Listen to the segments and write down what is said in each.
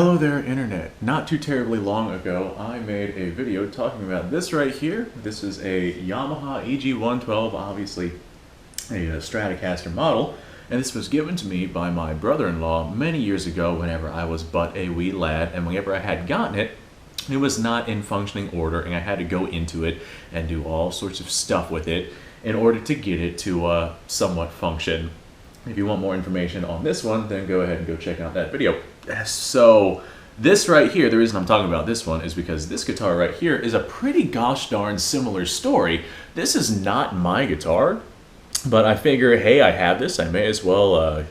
Hello there, Internet. Not too terribly long ago, I made a video talking about this right here. This is a Yamaha EG112, obviously a Stratocaster model, and this was given to me by my brother-in-law many years ago whenever I was but a wee lad, and whenever I had gotten it, it was not in functioning order, and I had to go into it and do all sorts of stuff with it in order to get it to somewhat function. If you want more information on this one, then go ahead and go check out that video. So this right here, the reason I'm talking about this one is because this guitar right here is a pretty gosh darn similar story. This is not my guitar, but I figure, hey, I have this, I may as well,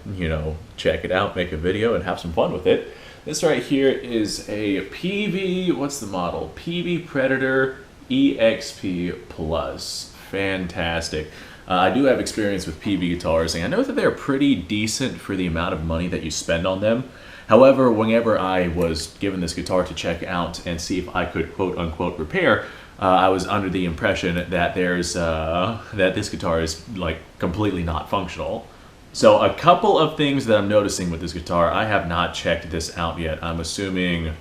check it out, make a video, and have some fun with it. This right here is a Peavey, what's the model? Peavey Predator EXP Plus. Fantastic. I do have experience with Peavey guitars, and I know that they're pretty decent for the amount of money that you spend on them. However, whenever I was given this guitar to check out and see if I could quote-unquote repair, I was under the impression that that this guitar is like completely not functional. So a couple of things that I'm noticing with this guitar, I have not checked this out yet. I'm assuming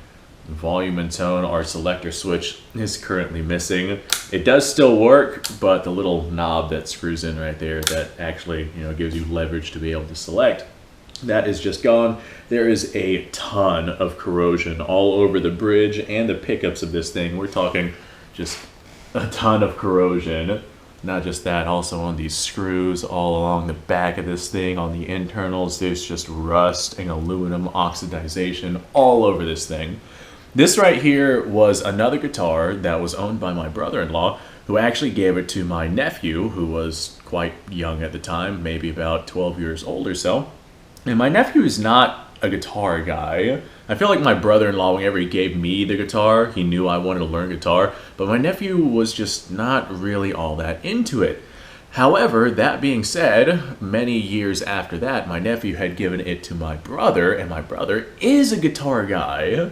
volume and tone, our selector switch is currently missing. It does still work, but the little knob that screws in right there that actually gives you leverage to be able to select, that is just gone. There is a ton of corrosion all over the bridge and the pickups of this thing. We're talking just a ton of corrosion. Not just that, also on these screws all along the back of this thing, on the internals, there's just rust and aluminum oxidization all over this thing. This right here was another guitar that was owned by my brother-in-law, who actually gave it to my nephew, who was quite young at the time, maybe about 12 years old or so. And my nephew is not a guitar guy. I feel like my brother-in-law, whenever he gave me the guitar, he knew I wanted to learn guitar, but my nephew was just not really all that into it. However, that being said, many years after that, my nephew had given it to my brother, and my brother is a guitar guy.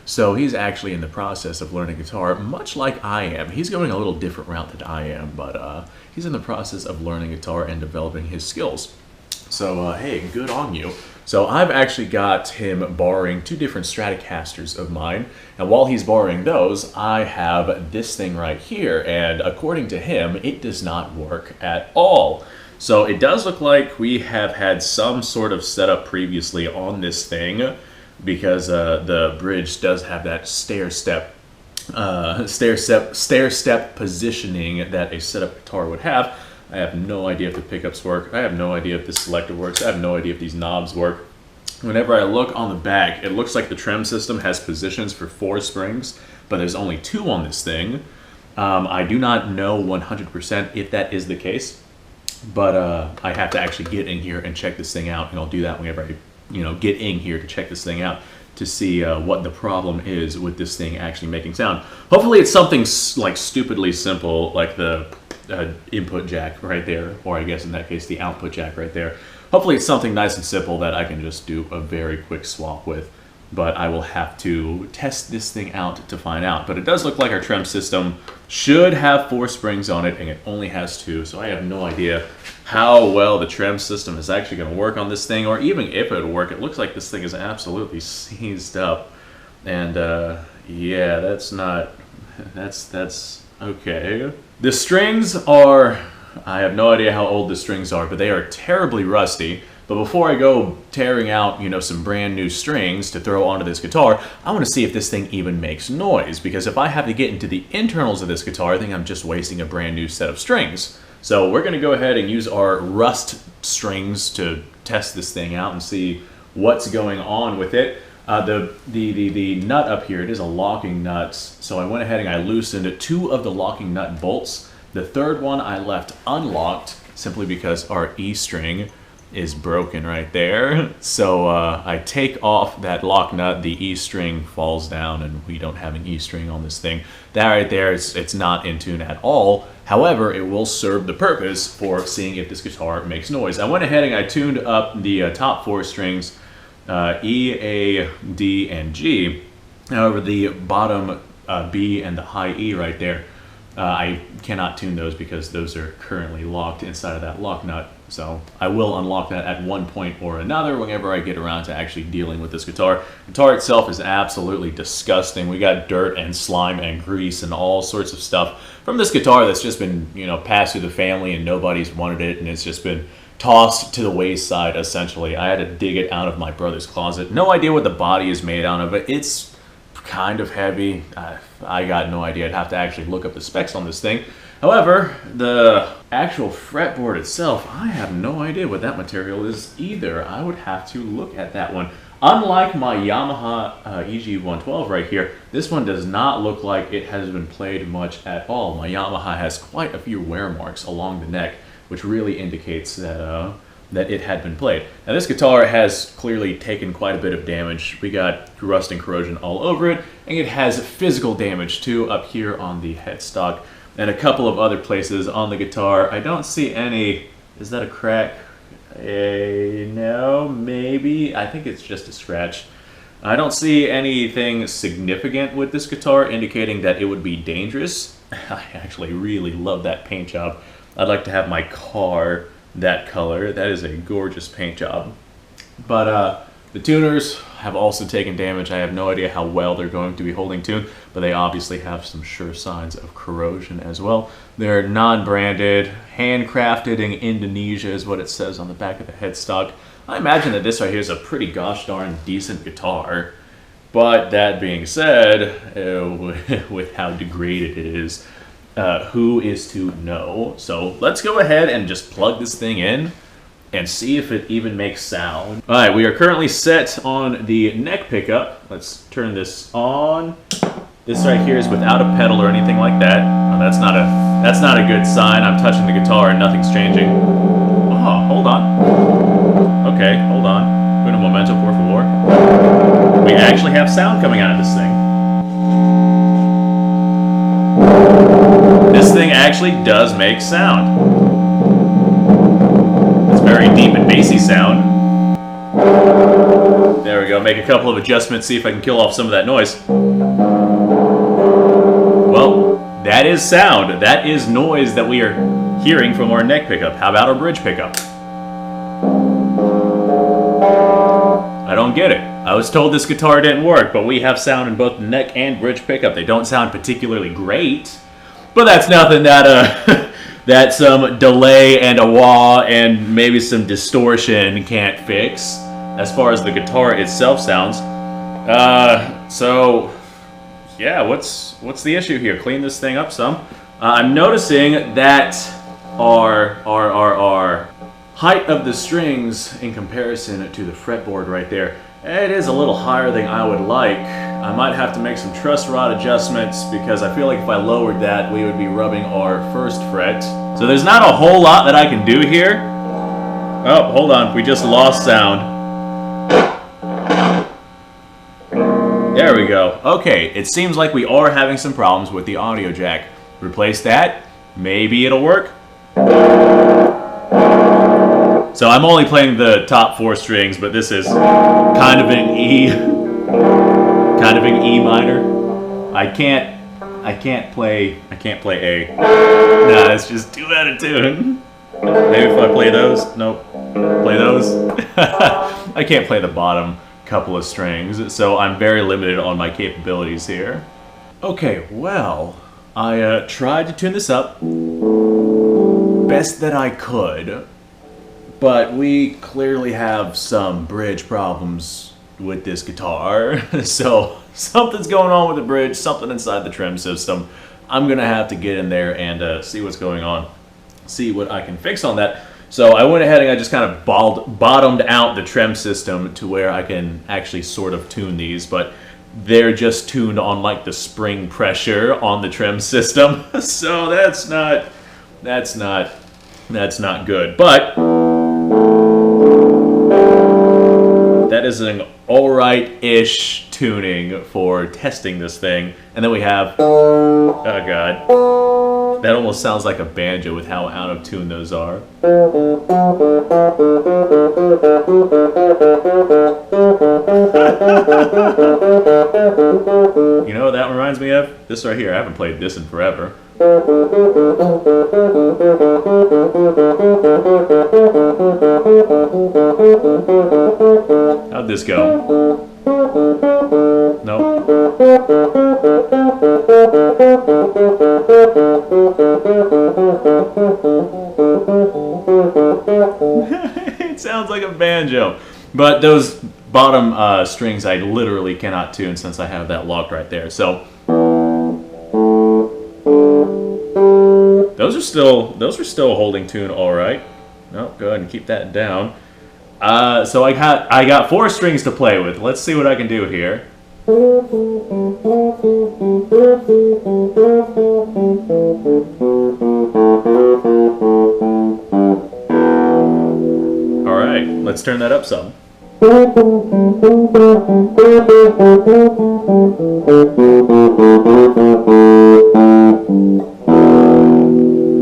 So he's actually in the process of learning guitar, much like I am. He's going a little different route than I am, but he's in the process of learning guitar and developing his skills. So, hey, good on you. So I've actually got him borrowing two different Stratocasters of mine, and while he's borrowing those, I have this thing right here, and according to him, it does not work at all. So it does look like we have had some sort of setup previously on this thing, because the bridge does have that stair step positioning that a setup guitar would have. I have no idea if the pickups work. I have no idea if the selector works. I have no idea if these knobs work. Whenever I look on the back, it looks like the trim system has positions for 4 springs, but there's only 2 on this thing. I do not know 100% if that is the case, but I have to actually get in here and check this thing out, and I'll do that whenever I get in here to check this thing out to see what the problem is with this thing actually making sound. Hopefully it's something like stupidly simple, like the input jack right there, or I guess in that case the output jack right there. Hopefully it's something nice and simple that I can just do a very quick swap with, but I will have to test this thing out to find out. But it does look like our trim system should have 4 springs on it, and it only has 2, so I have no idea how well the trim system is actually going to work on this thing, or even if it would work. It looks like this thing is absolutely seized up, and yeah, that's okay. The strings are, I have no idea how old the strings are, but they are terribly rusty. But before I go tearing out, some brand new strings to throw onto this guitar, I want to see if this thing even makes noise, because if I have to get into the internals of this guitar, I think I'm just wasting a brand new set of strings. So we're going to go ahead and use our rust strings to test this thing out and see what's going on with it. The nut up here, it is a locking nut, so I went ahead and I loosened 2 of the locking nut bolts. The third one I left unlocked simply because our E string is broken right there. So I take off that lock nut, the E string falls down, and we don't have an E string on this thing. That right there, it's not in tune at all. However, it will serve the purpose for seeing if this guitar makes noise. I went ahead and I tuned up the top 4 strings, E, A, D, and G. However, the bottom B and the high E right there, I cannot tune those because those are currently locked inside of that lock nut. So I will unlock that at one point or another whenever I get around to actually dealing with this guitar. The guitar itself is absolutely disgusting. We got dirt and slime and grease and all sorts of stuff from this guitar that's just been, you know, passed through the family and nobody's wanted it, and it's just been tossed to the wayside, essentially. I had to dig it out of my brother's closet. No idea what the body is made out of, but it's kind of heavy. I got no idea. I'd have to actually look up the specs on this thing. However, the actual fretboard itself, I have no idea what that material is either. I would have to look at that one. Unlike my Yamaha EG112 right here, this one does not look like it has been played much at all. My Yamaha has quite a few wear marks along the neck, which really indicates that that it had been played. Now this guitar has clearly taken quite a bit of damage. We got rust and corrosion all over it, and it has physical damage too up here on the headstock and a couple of other places on the guitar. I don't see any. Is that a crack? No, maybe. I think it's just a scratch. I don't see anything significant with this guitar indicating that it would be dangerous. I actually really love that paint job. I'd like to have my car that color. That is a gorgeous paint job. But the tuners have also taken damage. I have no idea how well they're going to be holding tune, but they obviously have some sure signs of corrosion as well. They're non-branded, handcrafted in Indonesia is what it says on the back of the headstock. I imagine that this right here is a pretty gosh darn decent guitar. But that being said, with how degraded it is, who is to know? So let's go ahead and just plug this thing in and see if it even makes sound. All right, we are currently set on the neck pickup. Let's turn this on. This right here is without a pedal or anything like that. Oh, that's not a good sign. I'm touching the guitar and nothing's changing. Oh, hold on. Okay, hold on. Un momento, por favor. We actually have sound coming out of this thing. This thing actually does make sound. It's very deep and bassy sound. There we go. Make a couple of adjustments, see if I can kill off some of that noise. Well, that is sound. That is noise that we are hearing from our neck pickup. How about our bridge pickup? I don't get it. I was told this guitar didn't work, but we have sound in both the neck and bridge pickup. They don't sound particularly great, but that's nothing that that some delay and a wah and maybe some distortion can't fix as far as the guitar itself sounds. So yeah, what's the issue here? Clean this thing up some. I'm noticing that our height of the strings in comparison to the fretboard right there, it is a little higher than I would like. I might have to make some truss rod adjustments because I feel like if I lowered that, we would be rubbing our first fret. So there's not a whole lot that I can do here. Oh, hold on, we just lost sound. There we go. Okay, it seems like we are having some problems with the audio jack. Replace that, maybe it'll work. So I'm only playing the top 4 strings, but this is kind of an E minor. I can't play A. Nah, it's just too out of tune. Maybe if I play those. Nope. Play those. I can't play the bottom couple of strings, so I'm very limited on my capabilities here. Okay, well, I tried to tune this up best that I could. But we clearly have some bridge problems with this guitar. So something's going on with the bridge, something inside the trim system. I'm gonna have to get in there and see what's going on, see what I can fix on that. So I went ahead and I just kind of bottomed out the trim system to where I can actually sort of tune these, but they're just tuned on like the spring pressure on the trim system. So that's not good. But that is an alright-ish tuning for testing this thing. And then we have, oh god, that almost sounds like a banjo with how out of tune those are. You know what that reminds me of? This right here, I haven't played this in forever. How'd this go? Nope. It sounds like a banjo. But those bottom strings I literally cannot tune since I have that locked right there. So those are still holding tune all right. No, go ahead and keep that down. So I got 4 strings to play with. Let's see what I can do here. All right, let's turn that up some.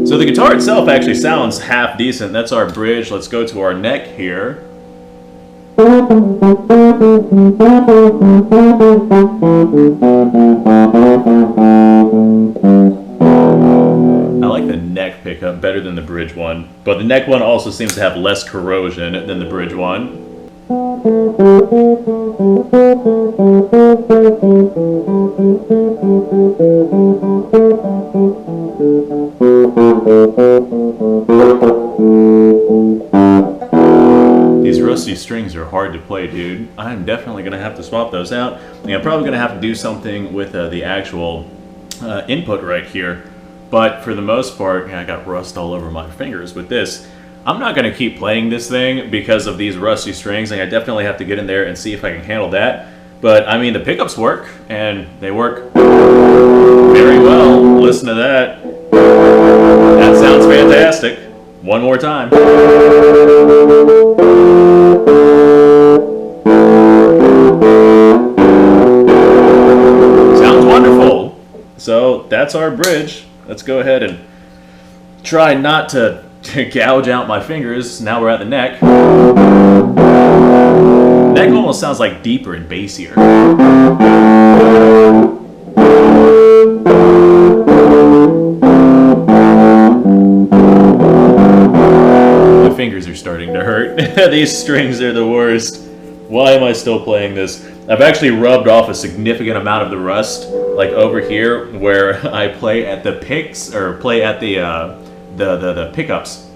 So the guitar itself actually sounds half decent. That's our bridge. Let's go to our neck here. I like the neck pickup better than the bridge one, but the neck one also seems to have less corrosion than the bridge one. These rusty strings are hard to play, dude. I'm definitely going to have to swap those out. I'm probably going to have to do something with the actual input right here. But for the most part, I got rust all over my fingers with this. I'm not going to keep playing this thing because of these rusty strings, and I definitely have to get in there and see if I can handle that. But, I mean, the pickups work, and they work very well. Listen to that. That sounds fantastic. One more time. Sounds wonderful. So, that's our bridge. Let's go ahead and try not to gouge out my fingers. Now we're at the neck. Neck almost sounds like deeper and bassier. My fingers are starting to hurt. These strings are the worst. Why am I still playing this? I've actually rubbed off a significant amount of the rust, like over here where I play at the picks, or play at the pickups,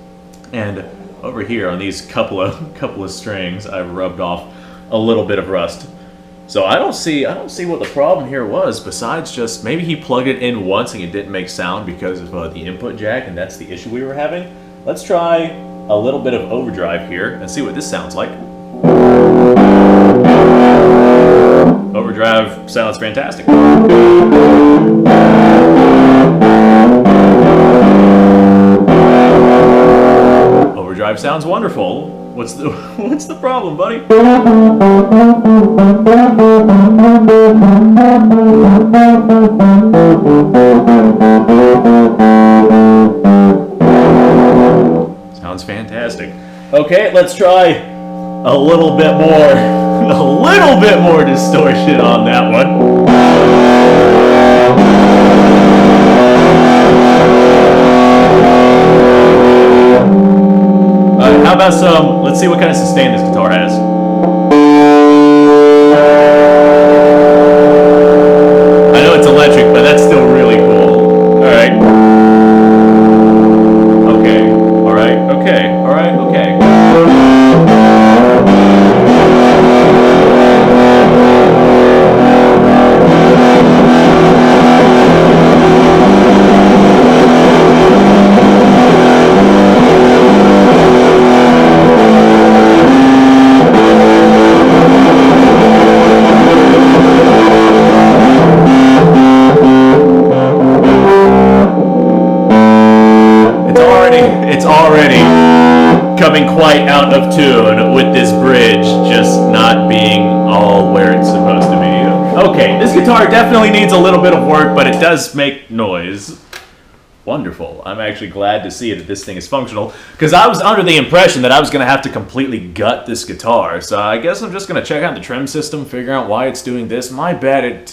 and over here on these couple of strings I've rubbed off a little bit of rust. So I don't see what the problem here was, besides just maybe he plugged it in once and it didn't make sound because of the input jack, and that's the issue we were having. Let's try a little bit of overdrive here and see what this sounds like. Overdrive sounds fantastic. Overdrive sounds wonderful. What's the problem, buddy? Sounds fantastic. Okay, let's try a little bit more distortion on that one. How about some, let's see what kind of sustain this guitar has. I know it's electric, but that's still really cool. Alright. Okay. Alright. Okay. Alright. Okay. It's already coming quite out of tune with this bridge just not being all where it's supposed to be. Okay, this guitar definitely needs a little bit of work, but it does make noise. Wonderful. I'm actually glad to see that this thing is functional, because I was under the impression that I was going to have to completely gut this guitar. So I guess I'm just going to check out the trim system, figure out why it's doing this. My bad, it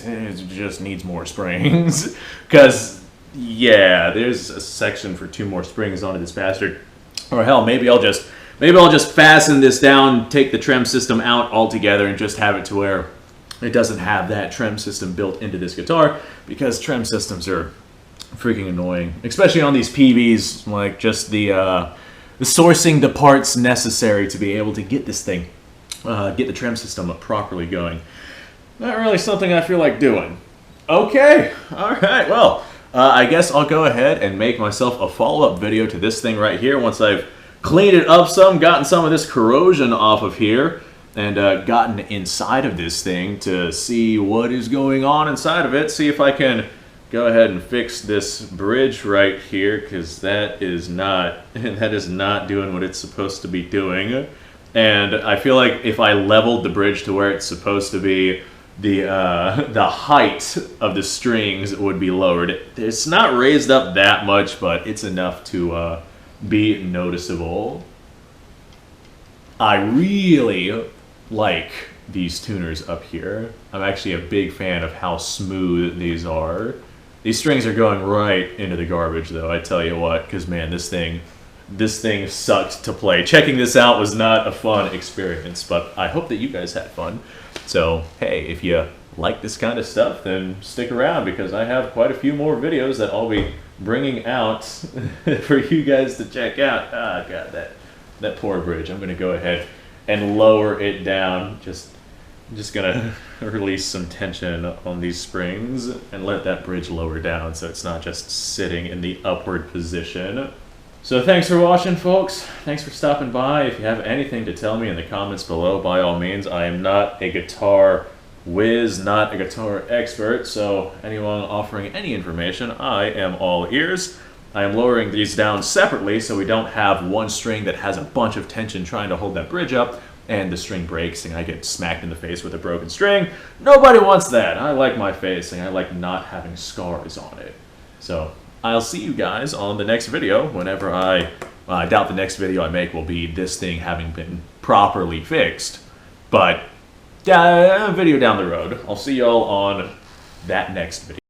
just needs more springs, because yeah, there's a section for 2 more springs onto this bastard. Or hell, maybe I'll just fasten this down, take the trem system out altogether, and just have it to where it doesn't have that trem system built into this guitar, because trem systems are freaking annoying, especially on these Peaveys. Like, just the sourcing the parts necessary to be able to get this thing, get the trem system properly going. Not really something I feel like doing. Okay, all right, well, I guess I'll go ahead and make myself a follow-up video to this thing right here once I've cleaned it up some, gotten some of this corrosion off of here, and gotten inside of this thing to see what is going on inside of it, see if I can go ahead and fix this bridge right here, because that is not doing what it's supposed to be doing. And I feel like if I leveled the bridge to where it's supposed to be, the height of the strings would be lowered. It's not raised up that much, but it's enough to be noticeable. I really like these tuners up here. I'm actually a big fan of how smooth these are. These strings are going right into the garbage, though, I tell you what, because, man, this thing sucked to play. Checking this out was not a fun experience, but I hope that you guys had fun. So, hey, if you like this kind of stuff, then stick around, because I have quite a few more videos that I'll be bringing out for you guys to check out. Ah, God, that poor bridge. I'm going to go ahead and lower it down. I'm just gonna release some tension on these springs and let that bridge lower down so it's not just sitting in the upward position. So thanks for watching, folks. Thanks for stopping by. If you have anything to tell me in the comments below, by all means. I am not a guitar whiz, not a guitar expert, so anyone offering any information, I am all ears. I am lowering these down separately so we don't have one string that has a bunch of tension trying to hold that bridge up, and the string breaks and I get smacked in the face with a broken string. Nobody wants that. I like my face, and I like not having scars on it. So I'll see you guys on the next video whenever I doubt the next video I make will be this thing having been properly fixed. But a video down the road. I'll see y'all on that next video.